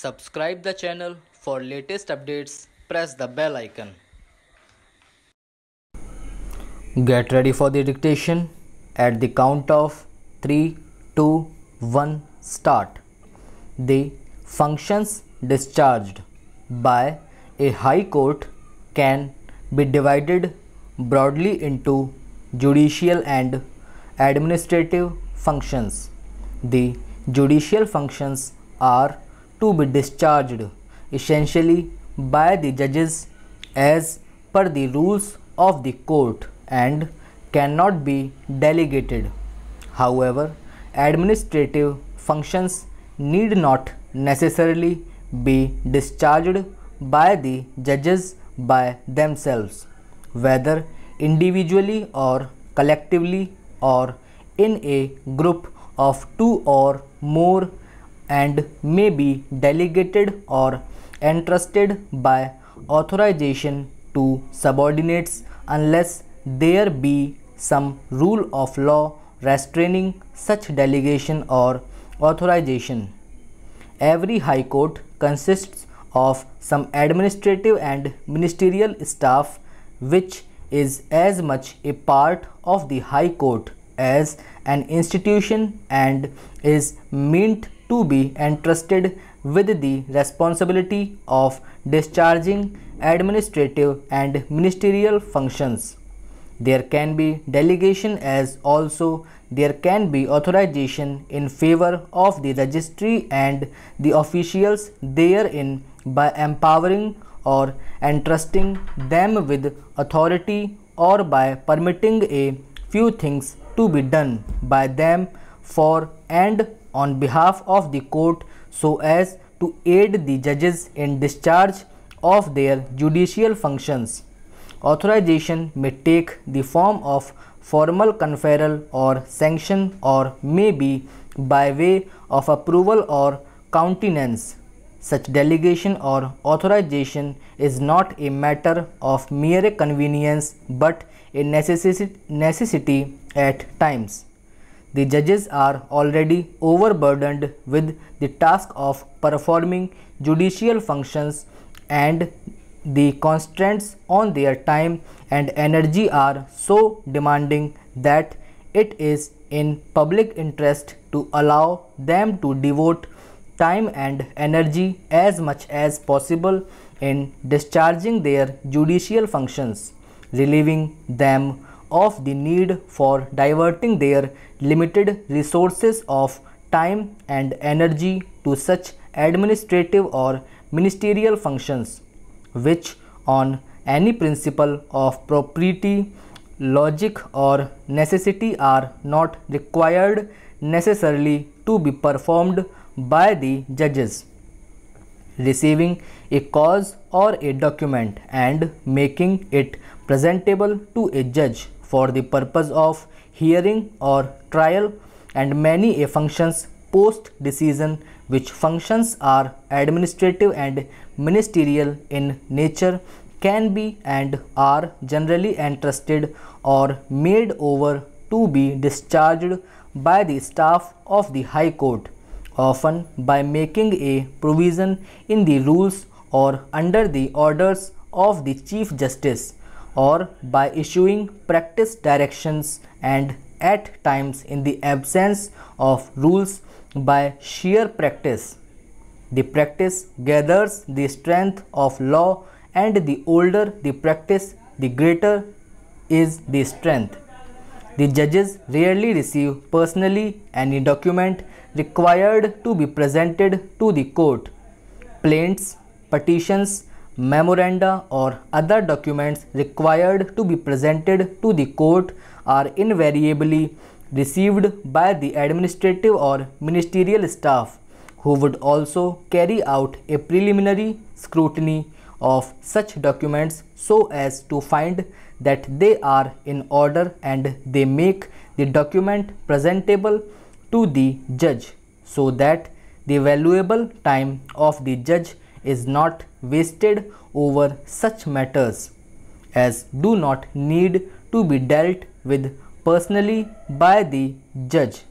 Subscribe the channel for latest updates. Press the bell icon. Get ready for the dictation. At the count of 3, 2, 1, start. The functions discharged by a high court can be divided broadly into judicial and administrative functions. The judicial functions are to be discharged essentially by the judges as per the rules of the court and cannot be delegated. However, administrative functions need not necessarily be discharged by the judges by themselves, whether individually or collectively or in a group of two or more, and may be delegated or entrusted by authorization to subordinates unless there be some rule of law restraining such delegation or authorization. Every high court consists of some administrative and ministerial staff, which is as much a part of the high court as an institution and is meant to be entrusted with the responsibility of discharging administrative and ministerial functions. There can be delegation as also there can be authorization in favor of the registry and the officials therein by empowering or entrusting them with authority or by permitting a few things to be done by them for and on behalf of the court so as to aid the judges in discharge of their judicial functions. Authorization may take the form of formal conferral or sanction or may be by way of approval or countenance. Such delegation or authorization is not a matter of mere convenience but a necessity at times. The judges are already overburdened with the task of performing judicial functions, and the constraints on their time and energy are so demanding that it is in public interest to allow them to devote time and energy as much as possible in discharging their judicial functions, relieving them of the need for diverting their limited resources of time and energy to such administrative or ministerial functions, which on any principle of propriety, logic or necessity are not required necessarily to be performed by the judges. Receiving a cause or a document and making it presentable to a judge for the purpose of hearing or trial, and many a functions post decision, which functions are administrative and ministerial in nature, can be and are generally entrusted or made over to be discharged by the staff of the High Court, often by making a provision in the rules or under the orders of the Chief Justice, or by issuing practice directions, and at times in the absence of rules by sheer practice. The practice gathers the strength of law, and the older the practice, the greater is the strength. The judges rarely receive personally any document required to be presented to the court. Plaints, petitions, memoranda or other documents required to be presented to the court are invariably received by the administrative or ministerial staff, who would also carry out a preliminary scrutiny of such documents so as to find that they are in order, and they make the document presentable to the judge so that the valuable time of the judge is not wasted over such matters as do not need to be dealt with personally by the judge.